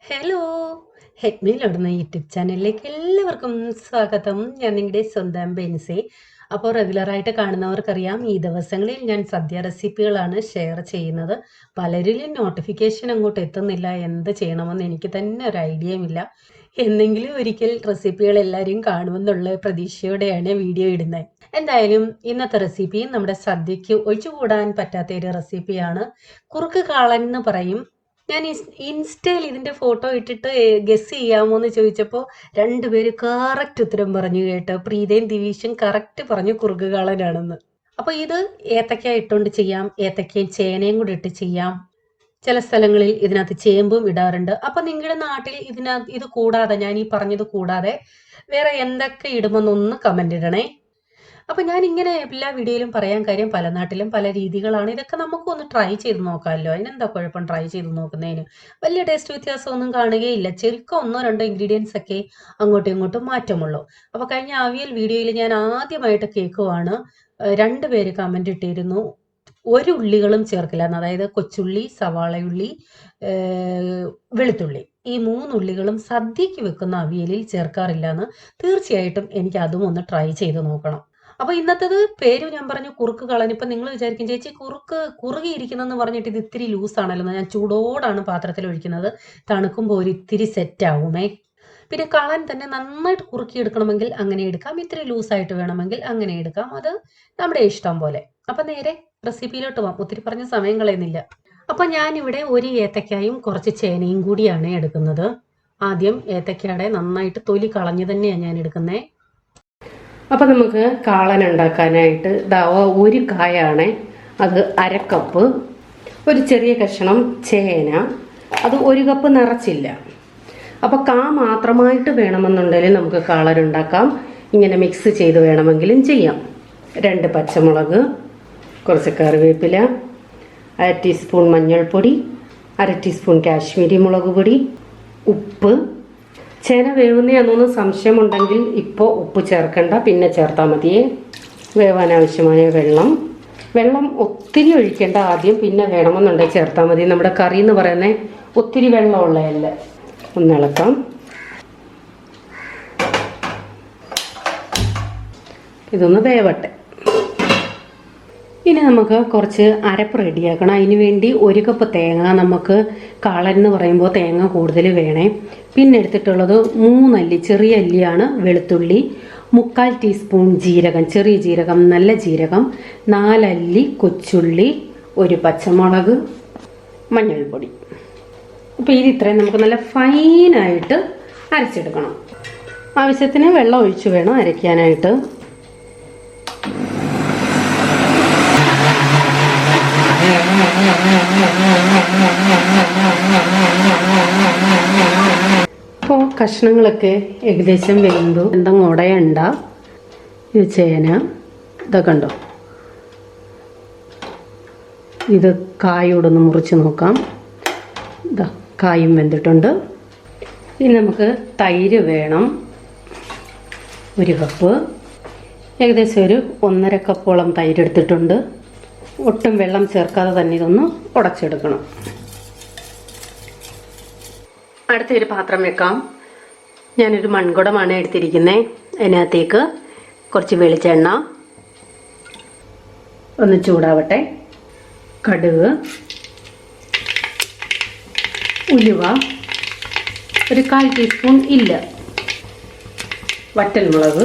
Hello ഹെഡ്മിയിലോടുന്ന YouTube ചാനലിലേക്ക് എല്ലാവർക്കും സ്വാഗതം. ഞാൻ നിങ്ങളുടെ സ്വന്തം ബെൻസി. അപ്പോൾ റെഗുലറായിട്ട് കാണുന്നവർക്കറിയാം, ഈ ദിവസങ്ങളിൽ ഞാൻ സദ്യ റെസിപ്പികളാണ് ഷെയർ ചെയ്യുന്നത്. പലരിലും നോട്ടിഫിക്കേഷൻ അങ്ങോട്ട് എത്തുന്നില്ല. എന്ത് ചെയ്യണമെന്ന് എനിക്ക് തന്നെ ഒരു ഐഡിയയുമില്ല. എന്നെങ്കിലും ഒരിക്കൽ റെസിപ്പികൾ എല്ലാവരും കാണുമെന്നുള്ള പ്രതീക്ഷയോടെയാണ് വീഡിയോ ഇടുന്നത്. എന്തായാലും ഇന്നത്തെ റെസിപ്പി നമ്മുടെ സദ്യക്ക് ഒഴിച്ചുകൂടാൻ പറ്റാത്ത ഒരു റെസിപ്പിയാണ്. കുറുക്ക് കാളൻ എന്ന് പറയും. ഞാൻ ഇൻസ്റ്റയിൽ ഇതിന്റെ ഫോട്ടോ ഇട്ടിട്ട് ഗസ് ചെയ്യാമോ എന്ന് ചോദിച്ചപ്പോൾ രണ്ടുപേര് കറക്റ്റ് ഉത്തരം പറഞ്ഞു കേട്ടോ. പ്രീതയും ദിവീഷും കറക്റ്റ് പറഞ്ഞു കുറുക്ക് കാളനാണെന്ന്. അപ്പൊ ഇത് ഏത്തക്ക ഇട്ടുകൊണ്ട് ചെയ്യാം, ഏത്തക്കയും ചേനയും കൂടി ഇട്ട് ചെയ്യാം. ചില സ്ഥലങ്ങളിൽ ഇതിനകത്ത് ചേമ്പും ഇടാറുണ്ട്. അപ്പൊ നിങ്ങളുടെ നാട്ടിൽ ഇത് കൂടാതെ, ഞാൻ ഈ പറഞ്ഞത് കൂടാതെ വേറെ എന്തൊക്കെ ഇടുമെന്നൊന്ന് കമന്റ് ഇടണേ. അപ്പൊ ഞാൻ ഇങ്ങനെ എല്ലാ വീഡിയോയിലും പറയാൻ കാര്യം, പല നാട്ടിലും പല രീതികളാണ്. ഇതൊക്കെ നമുക്കൊന്ന് ട്രൈ ചെയ്ത് നോക്കാമല്ലോ. അതിനെന്താ കുഴപ്പം ട്രൈ ചെയ്ത് നോക്കുന്നതിന്? വലിയ ടേസ്റ്റ് വ്യത്യാസമൊന്നും കാണുകയില്ല. ചെറുക്കം ഒന്നോ രണ്ടോ ഇൻഗ്രീഡിയൻസ് ഒക്കെ അങ്ങോട്ടും ഇങ്ങോട്ടും മാറ്റമുള്ളൂ. അപ്പൊ കഴിഞ്ഞ അവിയൽ വീഡിയോയിൽ ഞാൻ ആദ്യമായിട്ട് കേൾക്കുവാണ്. രണ്ടുപേര് കമന്റ് ഇട്ടിരുന്നു, ഒരു ഉള്ളികളും ചേർക്കില്ല എന്ന്. അതായത് കൊച്ചുള്ളി, സവാളയുള്ളി, വെളുത്തുള്ളി, ഈ 3 ഉള്ളികളും സദ്യക്ക് വെക്കുന്ന അവിയലിൽ ചേർക്കാറില്ല എന്ന്. തീർച്ചയായിട്ടും എനിക്ക് അതും ഒന്ന് ട്രൈ ചെയ്ത് നോക്കണം. അപ്പൊ ഇന്നത്തേത് പേര് ഞാൻ പറഞ്ഞു കുറുക്ക് കളൻ. ഇപ്പൊ നിങ്ങൾ വിചാരിക്കും, ചേച്ചി കുറുകിയിരിക്കുന്നെന്ന് പറഞ്ഞിട്ട് ഇത് ഇത്തിരി ലൂസ് ആണല്ലോ. ഞാൻ ചൂടോടാണ് പാത്രത്തിൽ ഒഴിക്കുന്നത്. തണുക്കുമ്പോൾ ഒരു ഇത്തിരി സെറ്റ് ആവുമേ. പിന്നെ കളൻ തന്നെ നന്നായിട്ട് കുറുക്കി എടുക്കണമെങ്കിൽ അങ്ങനെ എടുക്കാം, ഇത്തിരി ലൂസായിട്ട് വേണമെങ്കിൽ അങ്ങനെ എടുക്കാം. അത് നമ്മുടെ ഇഷ്ടം പോലെ. അപ്പൊ നേരെ റെസിപ്പിയിലോട്ട് പോവാം. ഒത്തിരി പറഞ്ഞ സമയം കളയുന്നില്ല. അപ്പൊ ഞാനിവിടെ ഒരു ഏത്തക്കായും കുറച്ച് ചേനയും കൂടിയാണ് എടുക്കുന്നത്. ആദ്യം ഏത്തക്കയുടെ നന്നായിട്ട് തൊലി കളഞ്ഞു തന്നെയാണ് ഞാൻ എടുക്കുന്നത്. അപ്പം നമുക്ക് കാളൻ ഉണ്ടാക്കാനായിട്ട് ഒരു കായാണ്, അത് 1/2 കപ്പ്. ഒരു ചെറിയ കഷ്ണം ചേന, അത് 1 കപ്പ് നിറച്ചില്ല. അപ്പോൾ മാത്രമായിട്ട് വേണമെന്നുണ്ടെങ്കിൽ നമുക്ക് കാളൻ ഉണ്ടാക്കാം. ഇങ്ങനെ മിക്സ് ചെയ്ത് വേണമെങ്കിലും ചെയ്യാം. 2 പച്ചമുളക്, കുറച്ച് കറിവേപ്പില, 1/2 ടീസ്പൂൺ മഞ്ഞൾപ്പൊടി, 1/2 ടീസ്പൂൺ കാശ്മീരി മുളക് പൊടി, ഉപ്പ്. ചേന വേവുന്നതാണെന്നൊന്ന് സംശയമുണ്ടെങ്കിൽ ഇപ്പോൾ ഉപ്പ് ചേർക്കണ്ട, പിന്നെ ചേർത്താൽ മതിയേ. വേവാൻ ആവശ്യമായ വെള്ളം ഒത്തിരി ഒഴിക്കേണ്ട ആദ്യം, പിന്നെ വേണമെന്നുണ്ടെങ്കിൽ ചേർത്താൽ മതി. നമ്മുടെ കറി എന്ന് പറയുന്നത് ഒത്തിരി വെള്ളമുള്ളതല്ല. ഒന്നിളക്കാം. ഇതൊന്ന് വേവട്ടെ. ഇനി നമുക്ക് കുറച്ച് അരപ്പ് റെഡിയാക്കണം. അതിന് വേണ്ടി 1 കപ്പ് തേങ്ങ, നമുക്ക് കാളൻ എന്ന് പറയുമ്പോൾ തേങ്ങ കൂടുതൽ വേണേ. പിന്നെ എടുത്തിട്ടുള്ളത് 3 അല്ലി, ചെറിയ അല്ലിയാണ് വെളുത്തുള്ളി, 3/4 ടീസ്പൂൺ ജീരകം, ചെറിയ ജീരകം, നല്ല ജീരകം, 4 അല്ലി കൊച്ചുള്ളി, 1 പച്ചമുളക്, മഞ്ഞൾപ്പൊടി. അപ്പോൾ ഇത്രയും നമുക്ക് നല്ല ഫൈനായിട്ട് അരച്ചെടുക്കണം. ആവശ്യത്തിന് വെള്ളം ഒഴിച്ച് വേണം അരയ്ക്കാനായിട്ട്. ഇപ്പോൾ കഷ്ണങ്ങളൊക്കെ ഏകദേശം വെന്തു. എന്തെങ്കിലും ഉടയണ്ട. ഇത് ചേന, ഇതൊക്കെ ഉണ്ടോ. ഇത് കായോടൊന്ന് മുറിച്ച് നോക്കാം. ഇതാ കായും വെന്തിട്ടുണ്ട്. ഇനി നമുക്ക് തൈര് വേണം, 1 കപ്പ്. ഏകദേശം ഒരു 1.5 കപ്പോളം തൈര് എടുത്തിട്ടുണ്ട്. ഒട്ടും വെള്ളം ചേർക്കാതെ തന്നെ ഇതൊന്ന് ഉടച്ചെടുക്കണം. അടുത്തൊരു പാത്രം വെക്കാം. ഞാനൊരു മൺകുടമാണ് എടുത്തിരിക്കുന്നത്. അതിനകത്തേക്ക് കുറച്ച് വെളിച്ചെണ്ണ ഒന്ന് ചൂടാവട്ടെ. കടുക്, ഉലുവ, ഒരു 1/4 ടീസ്പൂൺ ഇല്ല, വറ്റൽമുളക്.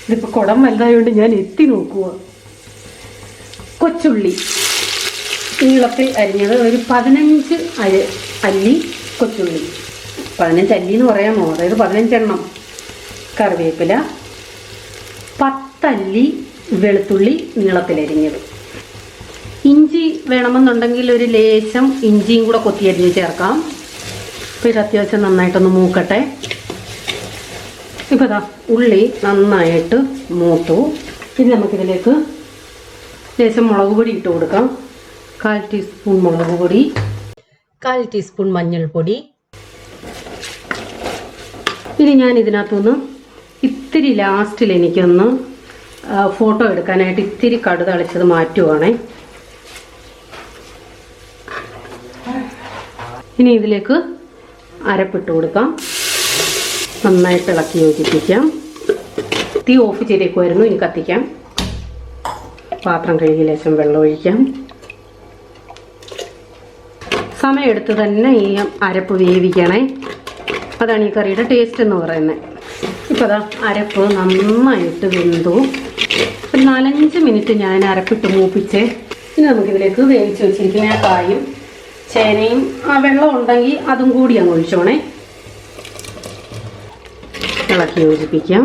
ഇതിപ്പോൾ കുടം വലുതായതുകൊണ്ട് ഞാൻ എത്തി നോക്കുക. കൊച്ചുള്ളി നീളത്തിൽ അരിഞ്ഞത്, ഒരു 15 അല്ലി കൊച്ചുള്ളി. 15 അല്ലി എന്ന് പറയാമോ, അതായത് 15 എണ്ണം. കറിവേപ്പില, 10 അല്ലി വെളുത്തുള്ളി നീളത്തിലരിഞ്ഞത്. ഇഞ്ചി വേണമെന്നുണ്ടെങ്കിൽ ഒരു ലേശം ഇഞ്ചിയും കൂടെ കൊത്തിയരിഞ്ഞ് ചേർക്കാം. അപ്പോൾ ഇത് അത്യാവശ്യം നന്നായിട്ടൊന്ന് മൂക്കട്ടെ. ഇപ്പോൾ ഇതാ ഉള്ളി നന്നായിട്ട് മൂത്തു. ഇനി നമുക്കിതിലേക്ക് ലേശം മുളക് പൊടി ഇട്ട് കൊടുക്കാം. 1/4 ടീസ്പൂൺ മുളക് പൊടി, 1/4 ടീസ്പൂൺ മഞ്ഞൾപ്പൊടി. ഇനി ഞാൻ ഇതിനകത്തുനിന്ന് ഇത്തിരി ലാസ്റ്റിൽ എനിക്കൊന്ന് ഫോട്ടോ എടുക്കാനായിട്ട് ഇത്തിരി കടുക് തളിച്ചത് മാറ്റുവാണേ. ഇനി ഇതിലേക്ക് അരപ്പിട്ട് കൊടുക്കാം. നന്നായിട്ട് ഇളക്കി യോജിപ്പിക്കാം. തീ ഓഫ് ചെയ്തേക്കുമായിരുന്നു. ഇനി കത്തിക്കാം. പാത്രം കഴുകി ലേശം വെള്ളം ഒഴിക്കാം. സമയമെടുത്ത് തന്നെ ഈ അരപ്പ് വേവിക്കണേ. അതാണ് ഈ കറിയുടെ ടേസ്റ്റ് എന്ന് പറയുന്നത്. ഇപ്പോൾ അതാ അരപ്പ് നന്നായിട്ട് വെന്തു. ഒരു 4-5 മിനിറ്റ് ഞാൻ അരപ്പിട്ട് മൂപ്പിച്ച് ഇനി നമുക്കിതിലേക്ക് വേവിച്ച് വെച്ചിരിക്കുന്ന കായും ചേനയും വെള്ളം ഉണ്ടെങ്കിൽ അതും കൂടി അങ്ങ് ഒഴിച്ചോണേ. ഇളക്കി യോജിപ്പിക്കാം.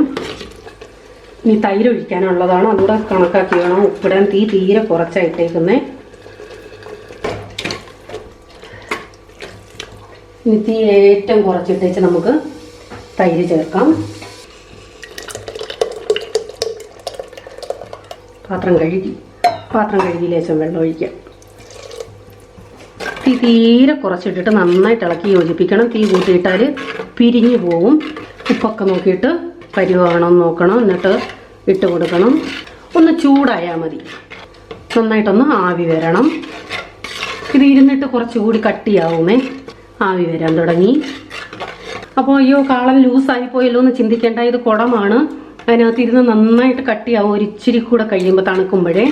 ഇനി തൈര് ഒഴിക്കാനുള്ളതാണ്. അതുകൂടെ കണക്കാക്കി വേണം ഉപ്പിടാൻ. തീരെ കുറച്ചായിട്ടേക്കുന്നേ. ഇനി തീ ഏറ്റവും കുറച്ചിട്ടേച്ച് നമുക്ക് തൈര് ചേർക്കാം. പാത്രം കഴുകി ലേശം വെള്ളം ഒഴിക്കാം. തീരെ കുറച്ചിട്ടിട്ട് നന്നായിട്ട് ഇളക്കി യോജിപ്പിക്കണം. തീ കൂട്ടിയിട്ടാൽ പിരിഞ്ഞു പോവും. ഉപ്പൊക്കെ നോക്കിയിട്ട് പരുവാണെന്ന് നോക്കണം. എന്നിട്ട് ഇട്ട് കൊടുക്കണം. ഒന്ന് ചൂടായാൽ മതി. നന്നായിട്ടൊന്ന് ആവി വരണം. ഇത് ഇരുന്നിട്ട് കുറച്ചുകൂടി കട്ടിയാവുമേ. ആവി വരാൻ തുടങ്ങി. അപ്പോൾ അയ്യോ കാളൻ ലൂസായി പോയല്ലോ എന്ന് ചിന്തിക്കേണ്ട. ഇത് കുടമാണ്. അതിനകത്ത് ഇരുന്ന് നന്നായിട്ട് കട്ടിയാവും. ഒരു ഇച്ചിരി കൂടെ കഴിയുമ്പോൾ തണുക്കുമ്പോഴേ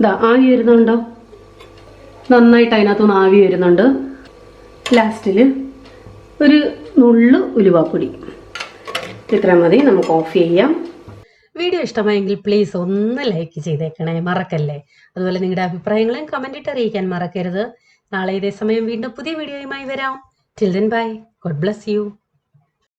ഇതാ ആവി വരുന്നുണ്ടോ? നന്നായിട്ട് അതിനകത്തുനിന്ന് ആവി വരുന്നുണ്ട്. ലാസ്റ്റിൽ ഒരു നുള്ളു ഉലുവാപ്പൊടി. ഇത്ര മതി. നമുക്ക് ഓഫ് ചെയ്യാം. വീഡിയോ ഇഷ്ടമായെങ്കിൽ പ്ലീസ് ഒന്ന് ലൈക്ക് ചെയ്തേക്കണേ, മറക്കല്ലേ. അതുപോലെ നിങ്ങളുടെ അഭിപ്രായങ്ങളും കമൻറ്റിട്ട് അറിയിക്കാൻ മറക്കരുത്. നാളെ ഇതേ സമയം വീണ്ടും പുതിയ വീഡിയോയുമായി വരാം. Till then bye. God bless you.